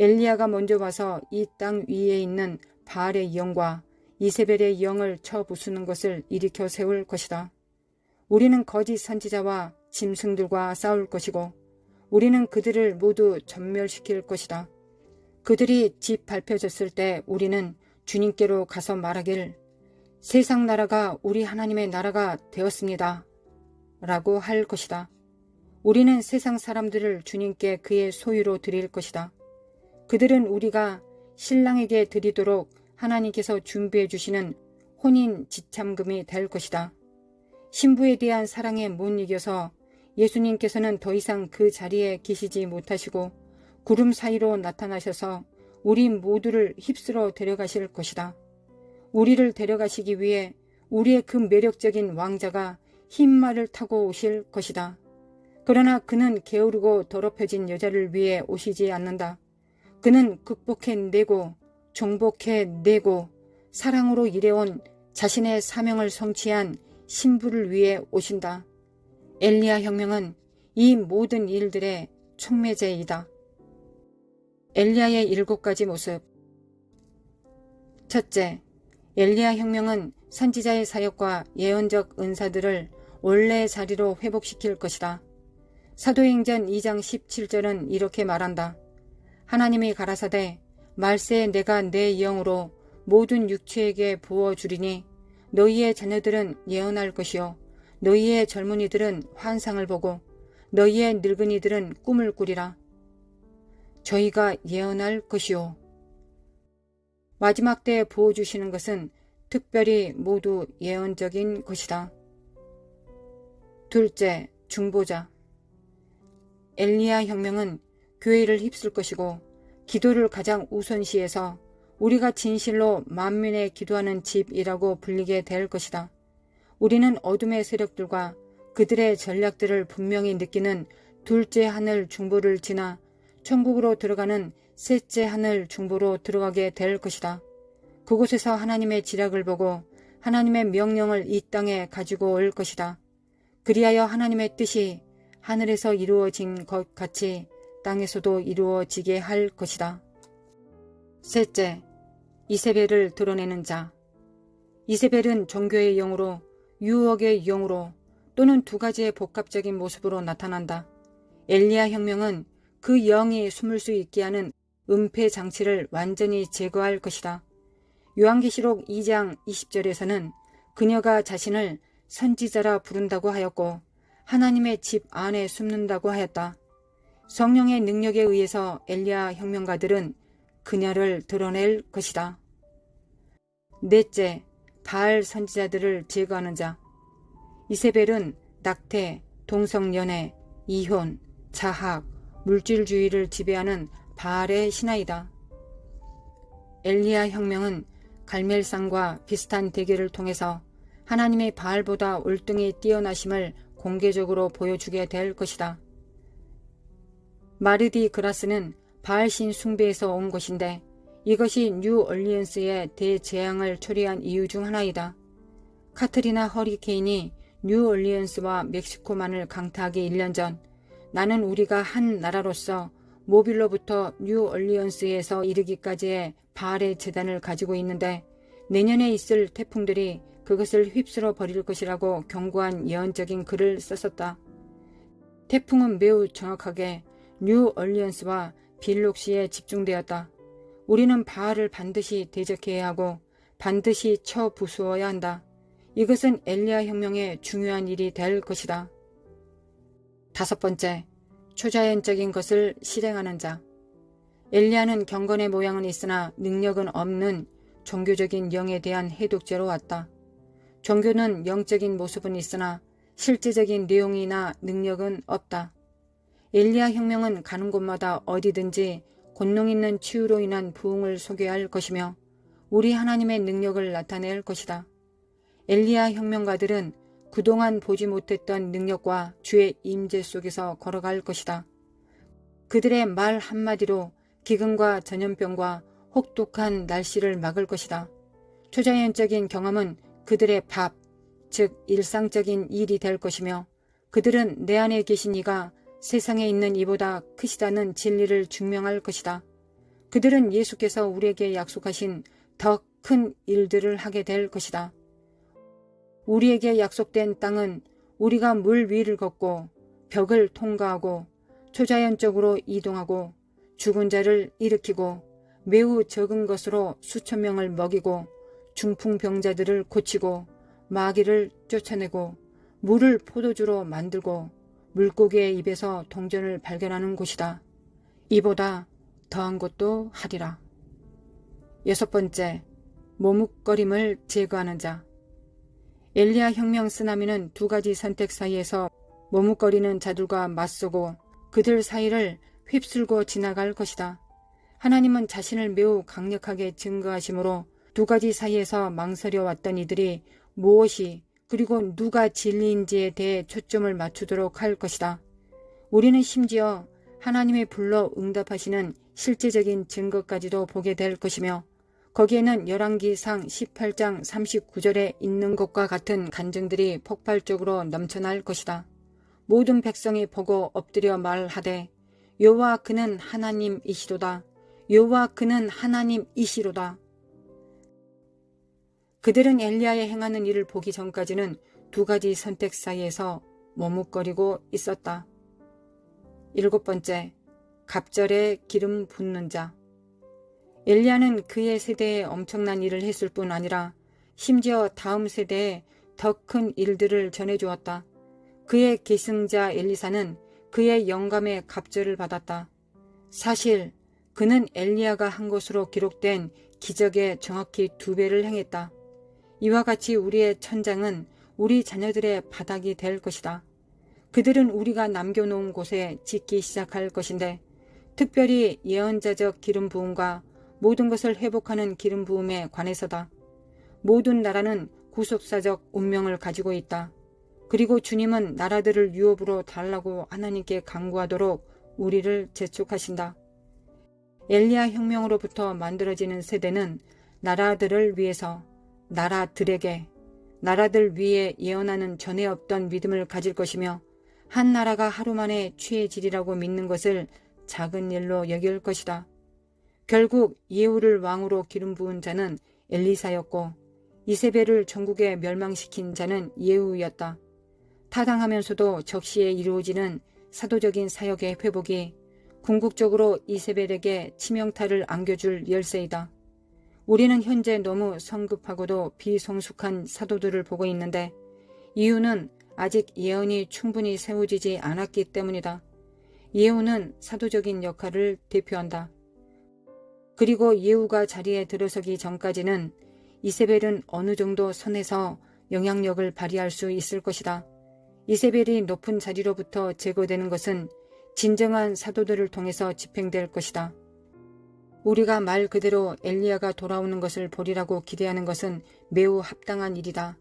엘리야가 먼저 와서 이 땅 위에 있는 바알의 영과 이세벨의 영을 쳐 부수는 것을 일으켜 세울 것이다. 우리는 거짓 선지자와 짐승들과 싸울 것이고 우리는 그들을 모두 전멸시킬 것이다. 그들이 짓밟혀졌을 때 우리는 주님께로 가서 말하길 세상 나라가 우리 하나님의 나라가 되었습니다. 라고 할 것이다. 우리는 세상 사람들을 주님께 그의 소유로 드릴 것이다. 그들은 우리가 신랑에게 드리도록 하나님께서 준비해 주시는 혼인 지참금이 될 것이다. 신부에 대한 사랑에 못 이겨서 예수님께서는 더 이상 그 자리에 계시지 못하시고 구름 사이로 나타나셔서 우리 모두를 휩쓸어 데려가실 것이다. 우리를 데려가시기 위해 우리의 그 매력적인 왕자가 흰 말을 타고 오실 것이다. 그러나 그는 게으르고 더럽혀진 여자를 위해 오시지 않는다. 그는 극복해내고 정복해내고 사랑으로 일해온 자신의 사명을 성취한 신부를 위해 오신다. 엘리야 혁명은 이 모든 일들의 촉매제이다. 엘리야의 7가지 모습. 첫째, 엘리야 혁명은 선지자의 사역과 예언적 은사들을 원래의 자리로 회복시킬 것이다. 사도행전 2장 17절은 이렇게 말한다. 하나님이 가라사대 말세에 내가 내 영으로 모든 육체에게 부어주리니 너희의 자녀들은 예언할 것이요 너희의 젊은이들은 환상을 보고 너희의 늙은이들은 꿈을 꾸리라. 저희가 예언할 것이요. 마지막 때에 부어주시는 것은 특별히 모두 예언적인 것이다. 둘째, 중보자. 엘리야 혁명은 교회를 휩쓸 것이고 기도를 가장 우선시해서 우리가 진실로 만민의 기도하는 집이라고 불리게 될 것이다. 우리는 어둠의 세력들과 그들의 전략들을 분명히 느끼는 둘째 하늘 중보를 지나 천국으로 들어가는 셋째 하늘 중보로 들어가게 될 것이다. 그곳에서 하나님의 지략을 보고 하나님의 명령을 이 땅에 가지고 올 것이다. 그리하여 하나님의 뜻이 하늘에서 이루어진 것 같이 땅에서도 이루어지게 할 것이다. 셋째, 이세벨을 드러내는 자. 이세벨은 종교의 영으로, 유혹의 영으로 또는 2가지의 복합적인 모습으로 나타난다. 엘리야 혁명은 그 영이 숨을 수 있게 하는 은폐 장치를 완전히 제거할 것이다. 요한계시록 2장 20절에서는 그녀가 자신을 선지자라 부른다고 하였고 하나님의 집 안에 숨는다고 하였다. 성령의 능력에 의해서 엘리야 혁명가들은 그녀를 드러낼 것이다. 넷째, 바알 선지자들을 제거하는 자. 이세벨은 낙태, 동성연애, 이혼, 자학, 물질주의를 지배하는 바알의 신하이다. 엘리야 혁명은 갈멜산과 비슷한 대결을 통해서 하나님의 바알보다 월등히 뛰어나심을 공개적으로 보여주게 될 것이다. 마르디 그라스는 바알신 숭배에서 온 것인데 이것이 뉴얼리언스의 대재앙을 초래한 이유 중 하나이다. 카트리나 허리케인이 뉴얼리언스와 멕시코만을 강타하기 1년 전 나는 우리가 한 나라로서 모빌로부터 뉴얼리언스에서 이르기까지의 바알의 재단을 가지고 있는데 내년에 있을 태풍들이 그것을 휩쓸어 버릴 것이라고 경고한 예언적인 글을 썼었다. 태풍은 매우 정확하게 뉴얼리언스와 빌록시에 집중되었다. 우리는 바알을 반드시 대적해야 하고 반드시 쳐 부수어야 한다. 이것은 엘리야 혁명의 중요한 일이 될 것이다. 5번째, 초자연적인 것을 실행하는 자. 엘리야는 경건의 모양은 있으나 능력은 없는 종교적인 영에 대한 해독제로 왔다. 종교는 영적인 모습은 있으나 실제적인 내용이나 능력은 없다. 엘리야 혁명은 가는 곳마다 어디든지 권능 있는 치유로 인한 부흥을 소개할 것이며 우리 하나님의 능력을 나타낼 것이다. 엘리야 혁명가들은 그동안 보지 못했던 능력과 주의 임재 속에서 걸어갈 것이다. 그들의 말 한마디로 기근과 전염병과 혹독한 날씨를 막을 것이다. 초자연적인 경험은 그들의 밥, 즉 일상적인 일이 될 것이며 그들은 내 안에 계신 이가 세상에 있는 이보다 크시다는 진리를 증명할 것이다. 그들은 예수께서 우리에게 약속하신 더 큰 일들을 하게 될 것이다. 우리에게 약속된 땅은 우리가 물 위를 걷고 벽을 통과하고 초자연적으로 이동하고 죽은 자를 일으키고 매우 적은 것으로 수천 명을 먹이고 중풍병자들을 고치고 마귀를 쫓아내고 물을 포도주로 만들고 물고기의 입에서 동전을 발견하는 곳이다. 이보다 더한 것도 하리라. 6번째, 머뭇거림을 제거하는 자. 엘리야 혁명 쓰나미는 두 가지 선택 사이에서 머뭇거리는 자들과 맞서고 그들 사이를 휩쓸고 지나갈 것이다. 하나님은 자신을 매우 강력하게 증거하심으로 두 가지 사이에서 망설여 왔던 이들이 무엇이 그리고 누가 진리인지에 대해 초점을 맞추도록 할 것이다. 우리는 심지어 하나님이 불러 응답하시는 실제적인 증거까지도 보게 될 것이며 거기에는 열왕기상 18장 39절에 있는 것과 같은 간증들이 폭발적으로 넘쳐날 것이다. 모든 백성이 보고 엎드려 말하되 여호와 그는 하나님이시로다. 여호와 그는 하나님이시로다. 그들은 엘리야의 행하는 일을 보기 전까지는 두 가지 선택 사이에서 머뭇거리고 있었다. 7번째, 갑절에 기름 붓는 자. 엘리야는 그의 세대에 엄청난 일을 했을 뿐 아니라 심지어 다음 세대에 더 큰 일들을 전해주었다. 그의 계승자 엘리사는 그의 영감의 갑절을 받았다. 사실 그는 엘리야가 한 것으로 기록된 기적의 정확히 2배를 행했다. 이와 같이 우리의 천장은 우리 자녀들의 바닥이 될 것이다. 그들은 우리가 남겨놓은 곳에 짓기 시작할 것인데 특별히 예언자적 기름 부음과 모든 것을 회복하는 기름 부음에 관해서다. 모든 나라는 구속사적 운명을 가지고 있다. 그리고 주님은 나라들을 유업으로 달라고 하나님께 간구하도록 우리를 재촉하신다. 엘리야 혁명으로부터 만들어지는 세대는 나라들을 위해서 나라들에게 나라들 위에 예언하는 전에 없던 믿음을 가질 것이며 한 나라가 하루 만에 취해지리라고 믿는 것을 작은 일로 여길 것이다. 결국 예후를 왕으로 기름 부은 자는 엘리사였고 이세벨을 전국에 멸망시킨 자는 예후였다. 타당하면서도 적시에 이루어지는 사도적인 사역의 회복이 궁극적으로 이세벨에게 치명타를 안겨줄 열쇠이다. 우리는 현재 너무 성급하고도 비성숙한 사도들을 보고 있는데 이유는 아직 예언이 충분히 세워지지 않았기 때문이다. 예후는 사도적인 역할을 대표한다. 그리고 예후가 자리에 들어서기 전까지는 이세벨은 어느 정도 선에서 영향력을 발휘할 수 있을 것이다. 이세벨이 높은 자리로부터 제거되는 것은 진정한 사도들을 통해서 집행될 것이다. 우리가 말 그대로 엘리야가 돌아오는 것을 보리라고 기대하는 것은 매우 합당한 일이다.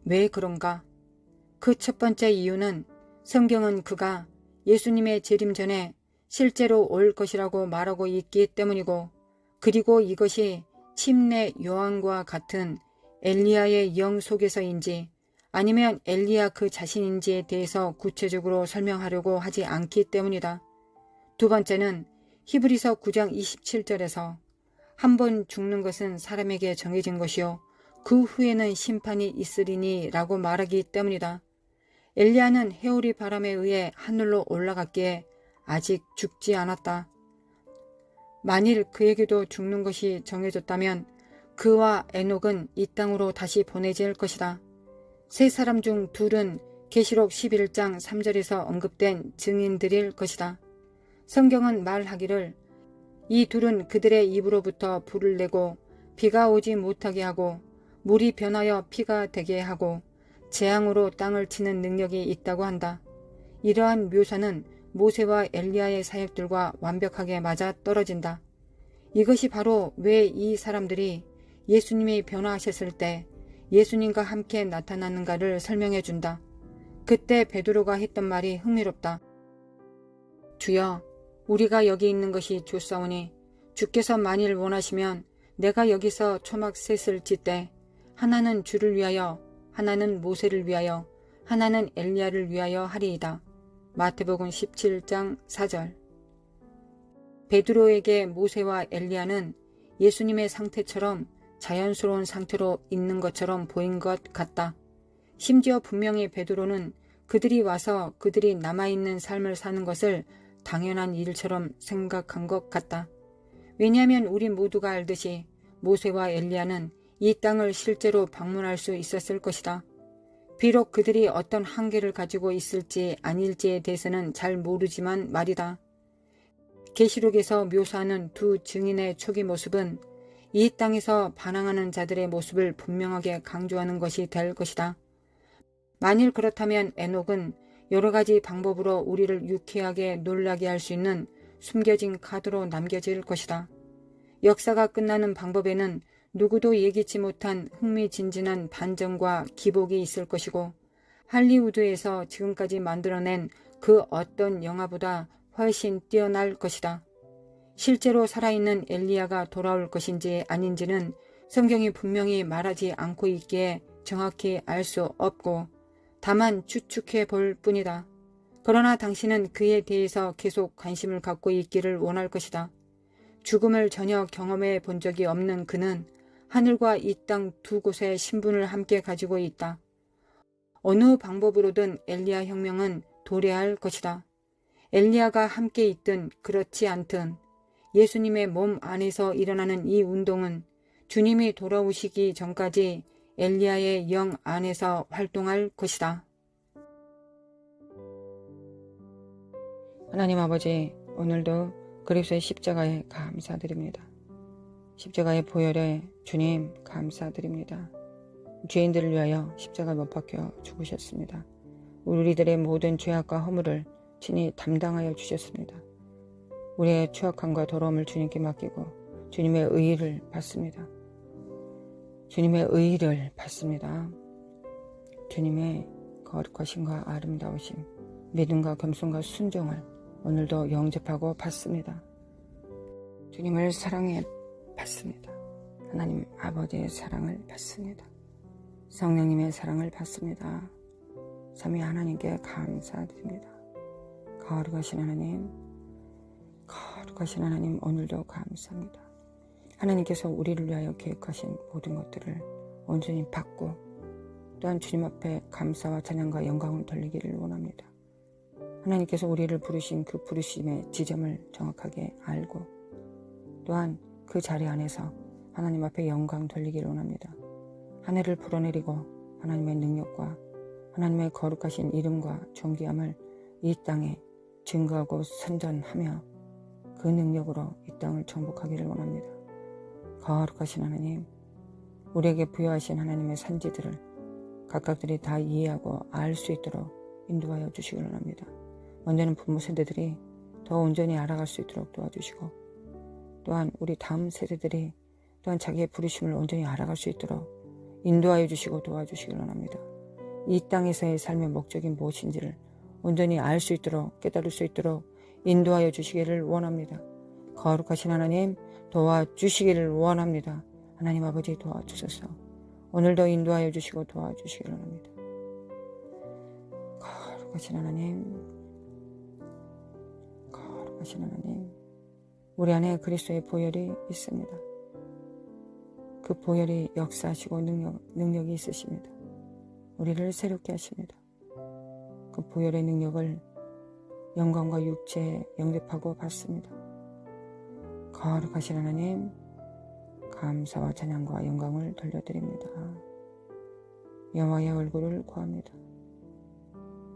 왜 그런가? 그 첫 번째 이유는 성경은 그가 예수님의 재림 전에 실제로 올 것이라고 말하고 있기 때문이고 그리고 이것이 침례 요한과 같은 엘리야의 영 속에서인지 아니면 엘리야 그 자신인지에 대해서 구체적으로 설명하려고 하지 않기 때문이다. 두 번째는 히브리서 9장 27절에서 한 번 죽는 것은 사람에게 정해진 것이요 그 후에는 심판이 있으리니 라고 말하기 때문이다. 엘리야는 해오리 바람에 의해 하늘로 올라갔기에 아직 죽지 않았다. 만일 그에게도 죽는 것이 정해졌다면 그와 에녹은 이 땅으로 다시 보내질 것이다. 세 사람 중 둘은 계시록 11장 3절에서 언급된 증인들일 것이다. 성경은 말하기를 이 둘은 그들의 입으로부터 불을 내고 비가 오지 못하게 하고 물이 변하여 피가 되게 하고 재앙으로 땅을 치는 능력이 있다고 한다. 이러한 묘사는 모세와 엘리야의 사역들과 완벽하게 맞아 떨어진다. 이것이 바로 왜 이 사람들이 예수님이 변화하셨을 때 예수님과 함께 나타났는가를 설명해 준다. 그때 베드로가 했던 말이 흥미롭다. 주여, 우리가 여기 있는 것이 좋사오니 주께서 만일 원하시면 내가 여기서 초막 셋을 짓되 하나는 주를 위하여 하나는 모세를 위하여 하나는 엘리야를 위하여 하리이다. 마태복음 17장 4절. 베드로에게 모세와 엘리야는 예수님의 상태처럼 자연스러운 상태로 있는 것처럼 보인 것 같다. 심지어 분명히 베드로는 그들이 와서 그들이 남아있는 삶을 사는 것을 당연한 일처럼 생각한 것 같다. 왜냐하면 우리 모두가 알듯이 모세와 엘리야는 이 땅을 실제로 방문할 수 있었을 것이다. 비록 그들이 어떤 한계를 가지고 있을지 아닐지에 대해서는 잘 모르지만 말이다. 계시록에서 묘사하는 두 증인의 초기 모습은 이 땅에서 반항하는 자들의 모습을 분명하게 강조하는 것이 될 것이다. 만일 그렇다면 에녹은 여러 가지 방법으로 우리를 유쾌하게 놀라게 할 수 있는 숨겨진 카드로 남겨질 것이다. 역사가 끝나는 방법에는 누구도 예기치 못한 흥미진진한 반전과 기복이 있을 것이고 할리우드에서 지금까지 만들어낸 그 어떤 영화보다 훨씬 뛰어날 것이다. 실제로 살아있는 엘리야가 돌아올 것인지 아닌지는 성경이 분명히 말하지 않고 있기에 정확히 알 수 없고 다만 추측해 볼 뿐이다. 그러나 당신은 그에 대해서 계속 관심을 갖고 있기를 원할 것이다. 죽음을 전혀 경험해 본 적이 없는 그는 하늘과 이 땅 두 곳의 신분을 함께 가지고 있다. 어느 방법으로든 엘리야 혁명은 도래할 것이다. 엘리야가 함께 있든 그렇지 않든 예수님의 몸 안에서 일어나는 이 운동은 주님이 돌아오시기 전까지 엘리야의 영 안에서 활동할 것이다. 하나님 아버지, 오늘도 그리스도의 십자가에 감사드립니다. 십자가의 보혈에 주님 감사드립니다. 죄인들을 위하여 십자가 못 박혀 죽으셨습니다. 우리들의 모든 죄악과 허물을 친히 담당하여 주셨습니다. 우리의 추악함과 더러움을 주님께 맡기고 주님의 의의를 받습니다. 주님의 의의를 받습니다. 주님의 거룩하심과 아름다우심, 믿음과 겸손과 순종을 오늘도 영접하고 받습니다. 주님을 사랑해 받습니다. 하나님 아버지의 사랑을 받습니다. 성령님의 사랑을 받습니다. 삼위 하나님께 감사드립니다. 거룩하신 하나님, 거룩하신 하나님, 오늘도 감사합니다. 하나님께서 우리를 위하여 계획하신 모든 것들을 온전히 받고 또한 주님 앞에 감사와 찬양과 영광을 돌리기를 원합니다. 하나님께서 우리를 부르신 그 부르심의 지점을 정확하게 알고 또한 그 자리 안에서 하나님 앞에 영광 돌리기를 원합니다. 하늘을 불어내리고 하나님의 능력과 하나님의 거룩하신 이름과 존귀함을 이 땅에 증거하고 선전하며 그 능력으로 이 땅을 정복하기를 원합니다. 거룩하신 하나님, 우리에게 부여하신 하나님의 산지들을 각각들이 다 이해하고 알 수 있도록 인도하여 주시기를 원합니다. 먼저는 부모 세대들이 더 온전히 알아갈 수 있도록 도와주시고 또한 우리 다음 세대들이 또한 자기의 부르심을 온전히 알아갈 수 있도록 인도하여 주시고 도와주시기를 원합니다. 이 땅에서의 삶의 목적이 무엇인지를 온전히 알 수 있도록 깨달을 수 있도록 인도하여 주시기를 원합니다. 거룩하신 하나님 도와주시기를 원합니다. 하나님 아버지 도와주셔서 오늘도 인도하여 주시고 도와주시기를 원합니다. 거룩하신 하나님, 거룩하신 하나님, 우리 안에 그리스도의 보혈이 있습니다. 그 보혈이 역사하시고 능력이 있으십니다. 우리를 새롭게 하십니다. 그 보혈의 능력을 영광과 육체에 영접하고 받습니다. 거룩하신 하나님, 감사와 찬양과 영광을 돌려드립니다. 여호와의 얼굴을 구합니다.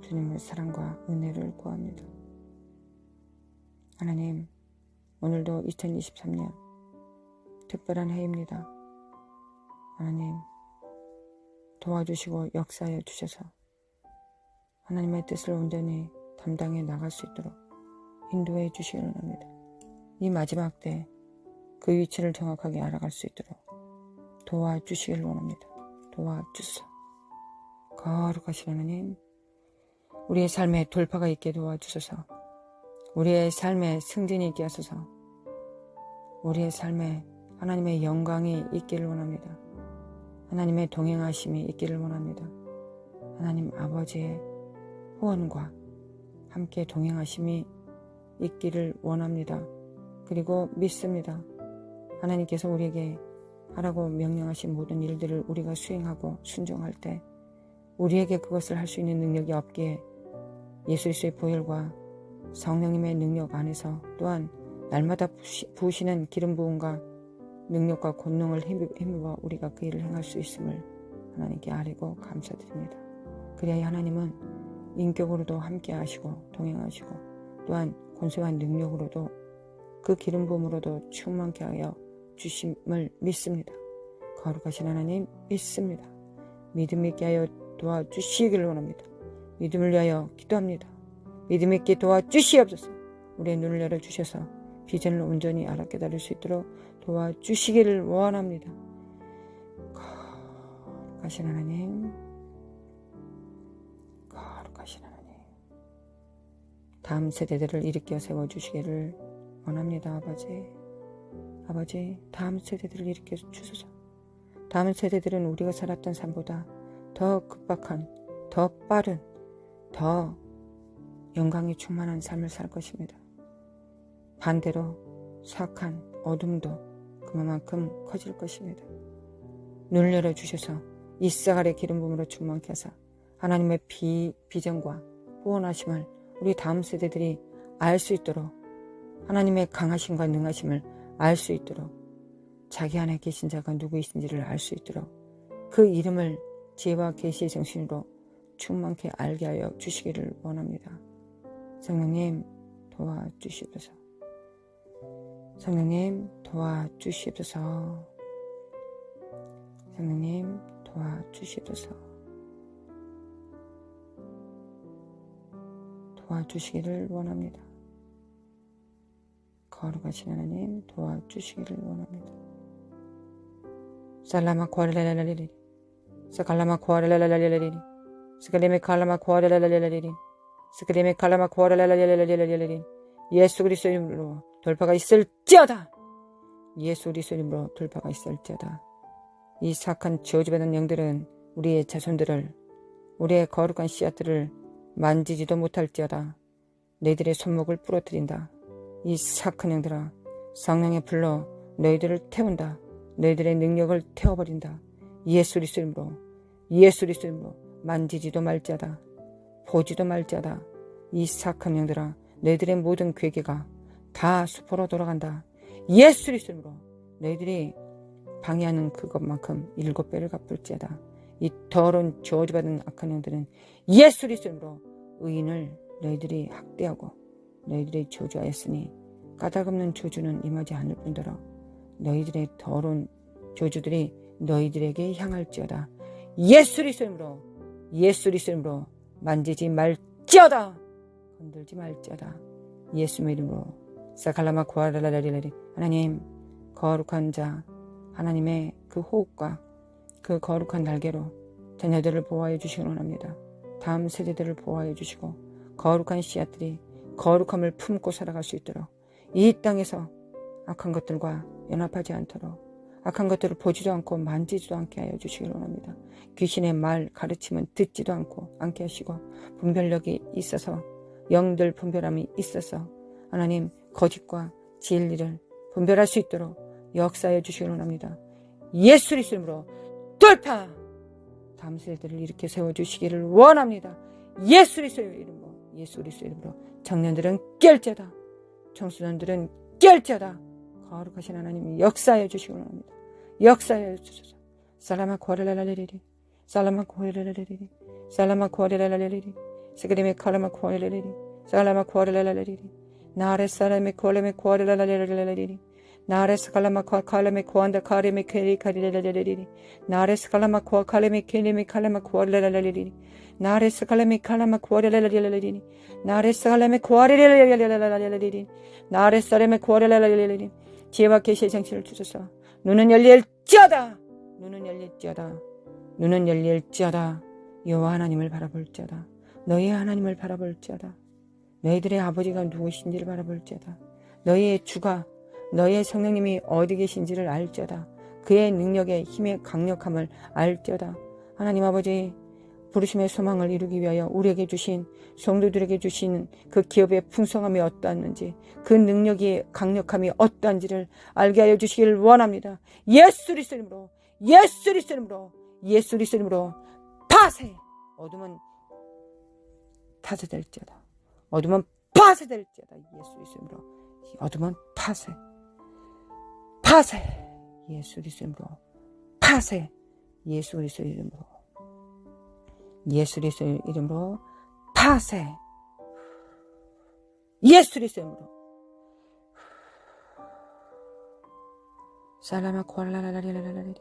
주님의 사랑과 은혜를 구합니다. 하나님, 오늘도 2023년 특별한 해입니다. 하나님, 도와주시고 역사하여 주셔서 하나님의 뜻을 온전히 담당해 나갈 수 있도록 인도해 주시기를 합니다. 이 마지막 때 그 위치를 정확하게 알아갈 수 있도록 도와주시기를 원합니다. 도와주소. 거룩하신 하나님, 우리의 삶에 돌파가 있게 도와주소서. 우리의 삶에 승진이 있게 하소서. 우리의 삶에 하나님의 영광이 있기를 원합니다. 하나님의 동행하심이 있기를 원합니다. 하나님 아버지의 후원과 함께 동행하심이 있기를 원합니다. 그리고 믿습니다. 하나님께서 우리에게 하라고 명령하신 모든 일들을 우리가 수행하고 순종할 때 우리에게 그것을 할 수 있는 능력이 없기에 예수 그리스도의 보혈과 성령님의 능력 안에서 또한 날마다 부으시는 기름 부음과 능력과 권능을 힘입어 우리가 그 일을 행할 수 있음을 하나님께 아뢰고 감사드립니다. 그리하여 하나님은 인격으로도 함께 하시고 동행하시고 또한 권세와 능력으로도 그 기름 부음으로도 충만케 하여 주심을 믿습니다. 거룩하신 하나님 믿습니다. 믿음 있게 하여 도와주시기를 원합니다. 믿음을 위하여 기도합니다. 믿음 있게 도와주시옵소서. 우리의 눈을 열어주셔서 비전을 온전히 알아깨달을 수 있도록 도와주시기를 원합니다. 거룩하신 하나님, 거룩하신 하나님, 다음 세대들을 일으켜 세워주시기를 원합니다. 아버지, 다음 세대들을 일으켜 주소서. 다음 세대들은 우리가 살았던 삶보다 더 급박한, 더 빠른, 더 영광이 충만한 삶을 살 것입니다. 반대로 사악한 어둠도 그만큼 커질 것입니다. 눈을 열어주셔서 이사갈의 기름 부음으로 충만케 하사 하나님의 비전과 후원하심을 우리 다음 세대들이 알 수 있도록 하나님의 강하심과 능하심을 알 수 있도록 자기 안에 계신 자가 누구이신지를 알 수 있도록 그 이름을 지혜와 계시의 정신으로 충만케 알게 하여 주시기를 원합니다. 성령님 도와주시옵소서. 성령님 도와주시옵소서. 성령님 도와주시옵소서. 도와주시기를 원합니다. 거룩하신 하나님 도와주시기를 원합니다. 살라마 코알랄랄랄리리 사칼라마 코알랄랄랄리리 스칼레메 칼라마 코알랄랄랄리리 스칼레메 칼라마 코알랄랄랄리리 예수 그리스도 이름으로 돌파가 있을지어다. 예수 그리스도 이름으로 돌파가 있을지어다. 이 사악한 저주받은 영들은 우리의 자손들을 우리의 거룩한 씨앗들을 만지지도 못할지어다. 너희들의 손목을 부러뜨린다. 이 사악한 영들아, 성령의 불로 너희들을 태운다. 너희들의 능력을 태워버린다. 예수 그리스도 이름으로 만지지도 말지어다. 보지도 말지어다. 이 사악한 영들아, 너희들의 모든 괴계가 다 수포로 돌아간다. 예수 그리스도 이름으로 너희들이 방해하는 그것만큼 7배를 갚을지어다. 이 더러운 저주받은 악한 영들은 예수 그리스도 이름으로 의인을 너희들이 학대하고 너희들이 저주하였으니 까닭없는 저주는 임하지 않을 뿐더러 너희들의 더러운 저주들이 너희들에게 향할지어다. 예수 그리스도 이름으로 만지지 말지어다. 건들지 말지어다. 예수의 이름으로 사칼라마 코아라라라리라리 하나님 거룩한 자 하나님의 그 호흡과 그 거룩한 날개로 자녀들을 보호하여 주시기 원합니다. 다음 세대들을 보호하여 주시고 거룩한 씨앗들이 거룩함을 품고 살아갈 수 있도록 이 땅에서 악한 것들과 연합하지 않도록 악한 것들을 보지도 않고 만지지도 않게 하여 주시기 원합니다. 귀신의 말 가르침은 듣지도 않게 하시고 분별력이 있어서 영들 분별함이 있어서 하나님 거짓과 진리를 분별할 수 있도록 역사해 주시기 원합니다. 예수 그리스도 이름으로 돌파! 다음 세대들을 이렇게 세워주시기를 원합니다. 예수 그리스도 이름으로 청년들은 깰지어다. 청소년들은 깰지어다. 거룩하신 하나님이 역사해 주시기 원합니다. 역사해 주소서. 살라마 코아레랄랄레리리 살라마 코아레랄랄레리리 살라마 코아레랄랄레리리 스그리메 칼라마 코아레랄레리리 살라마 코아레랄랄레리리 나레 살라메 코아레메 코아레랄랄레리리 나레스 칼라마 칼라메 코안다 카레메 케리 카리랄랄레리리 나레스 칼라마 코아 칼레메 케리메 칼라마 코아레랄랄레리리 나레스 칼라메 칼라마 코아레랄랄레리리 나레스 칼라메 코아레랄랄레리리 나레스 칼라메 코아레랄랄레리리 지혜와 계시의 정신을 주소서. 눈은 열릴지어다. 눈은 열릴지어다. 여호와 하나님을 바라볼지어다. 너희의 하나님을 바라볼지어다. 너희들의 아버지가 누구신지를 바라볼지어다. 너희의 주가 너희의 성령님이 어디 계신지를 알지어다. 그의 능력의 힘의 강력함을 알지어다. 하나님 아버지 부르심의 소망을 이루기 위하여 우리에게 주신, 성도들에게 주신 그 기업의 풍성함이 어떠한지, 그 능력이 강력함이 어떠한지를 알게 하여 주시길 원합니다. 예수 그리스도 이름으로, 예수 그리스도 이름으로, 예수 그리스도 이름으로 파쇄! 어둠은 파쇄될지어다. 어둠은 파쇄될지어다. 예수 그리스도 이름으로. 어둠은 파쇄. 파쇄! 예수 그리스도 이름으로 파쇄! 예수 그리스도 이름으로, 예수 그리스도 이름으로 파쇄! 예수 그리스도 이름으로. 살라마 코알라라라리라라리리,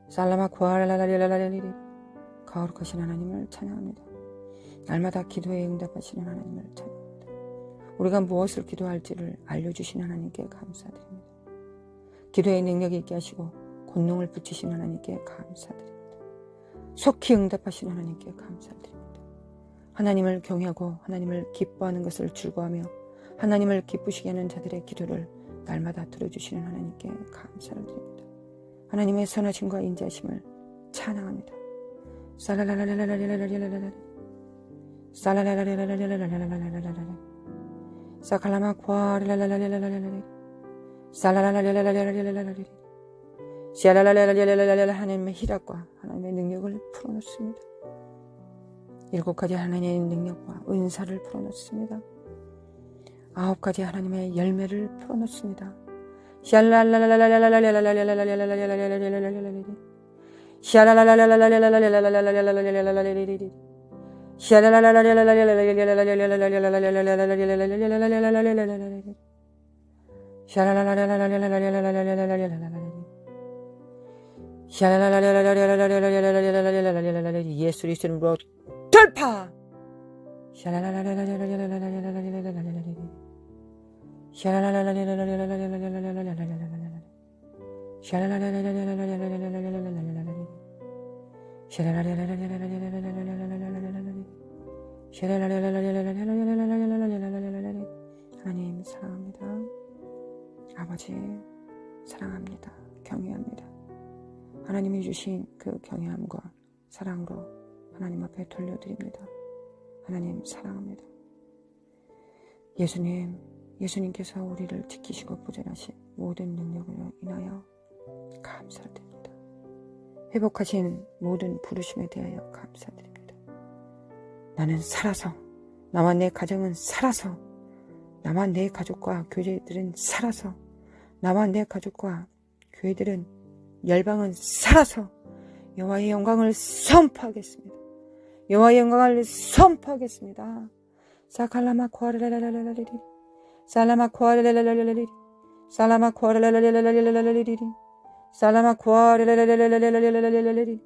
살라마 코알라라라리라라리리. 거룩하신 하나님을 찬양합니다. 날마다 기도에 응답하시는 하나님을 찬양합니다. 우리가 무엇을 기도할지를 알려주신 하나님께 감사드립니다. 기도의 능력이 있게 하시고 권능을 붙이신 하나님께 감사드립니다. 속히 응답하신 하나님께 감사드립니다. 하나님을 경외하고 하나님을 기뻐하는 것을 즐거워하며 하나님을 기쁘시게 하는 자들의 기도를 날마다 들어주시는 하나님께 감사를 드립니다. 하나님의 선하심과 인자심을 찬양합니다. 살라라라라라라라라라라라, 살라라라라라라라라라라라라, 사칼라마 과라라라라라라라라, 살라라라라라라라라라라라, 샤라라라라라라라라. 하나님의 희락과 하나님의 능력을 풀어놓습니다. 7가지 하나님의 능력과 은사를 풀어놓습니다. 9가지 하나님의 열매를 풀어놓습니다. 예수 그리스도로 돌파! 하나님 사랑합니다. 아버지 사랑합니다. 경외합니다. 하나님이 주신 그 경외함과 사랑으로 하나님 앞에 돌려드립니다. 하나님 사랑합니다. 예수님께서 우리를 지키시고 보존하신 모든 능력으로 인하여 감사드립니다. 회복하신 모든 부르심에 대하여 감사드립니다. 나는 살아서, 나와 내 가정은 살아서, 나와 내 가족과 교회들은 살아서, 나와 내 가족과 교회들은 열방은 살아서 여호와의 영광을 선포하겠습니다. 여호와의 영광을 선포하겠습니다. 사칼라마 코아라라라라라리리, 살라마 코아라라라라라리리, 살라마 코아라라라라라리리, 살라마 코아라라라라라리리,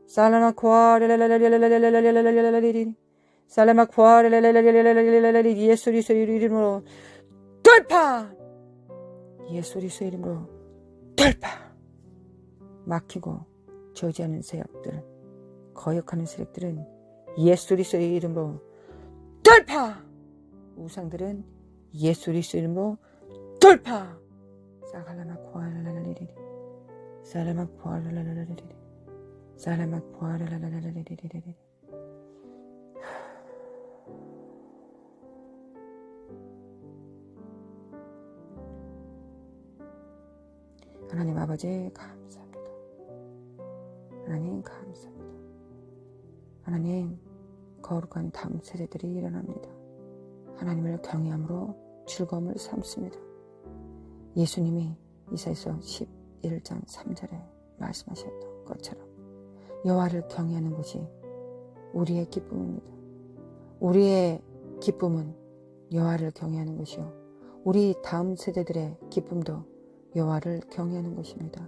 살라마 코아라라라라라리리, 살라마 코아라라라라라리리. 예수 그리스도 이름으로 돌파! 예수 그리스도 이름으로 돌파! 막히고 저지하는 세력들, 거역하는 세력들은 예수 그리스도의 이름으로 돌파! 우상들은 예수 그리스도의 이름으로 돌파! 사갈라마 코알라라리리, 사라마 코알라라리리, 사라마 코알라라리리. 하나님 아버지 감사합니다. 하나님 감사합니다. 하나님 거룩한 다음 세대들이 일어납니다. 하나님을 경외함으로 즐거움을 삼습니다. 예수님이 이사야서 11장 3절에 말씀하셨던 것처럼 여호와를 경외하는 것이 우리의 기쁨입니다. 우리의 기쁨은 여호와를 경외하는 것이요, 우리 다음 세대들의 기쁨도 여호와를 경외하는 것입니다.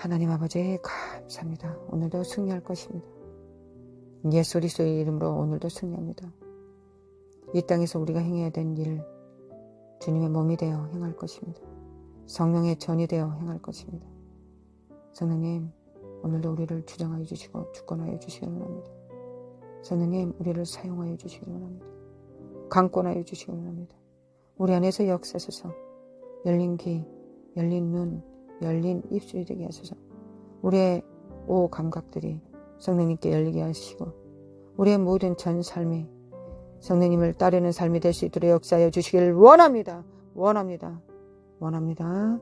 하나님 아버지 감사합니다. 오늘도 승리할 것입니다. 예수 그리스도의 이름으로 오늘도 승리합니다. 이 땅에서 우리가 행해야 될 일, 주님의 몸이 되어 행할 것입니다. 성령의 전이 되어 행할 것입니다. 성령님, 오늘도 우리를 주장하여 주시고 주권하여 주시기 원합니다. 성령님, 우리를 사용하여 주시기 원합니다. 강권하여 주시기 원합니다. 우리 안에서 역사하소서. 열린 귀, 열린 눈, 열린 입술이 되게 하소서. 우리의 오 감각들이 성령님께 열리게 하시고 우리의 모든 전 삶이 성령님을 따르는 삶이 될 수 있도록 역사하여 주시길 원합니다. 원합니다. 원합니다.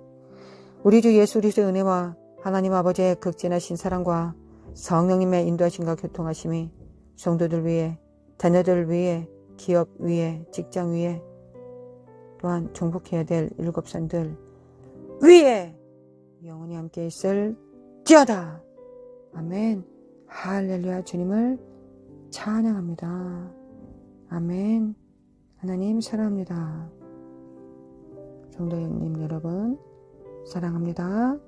우리 주 예수 그리스도의 은혜와 하나님 아버지의 극진하신 사랑과 성령님의 인도하심과 교통하심이 성도들 위해, 자녀들 위해, 기업 위에, 직장 위에, 또한 종복해야 될 일곱 산들 위에 영원히 함께 있을지어다. 아멘. 할렐루야. 주님을 찬양합니다. 아멘. 하나님 사랑합니다. 성도 형님 여러분 사랑합니다.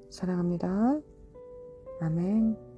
사랑합니다. 아멘.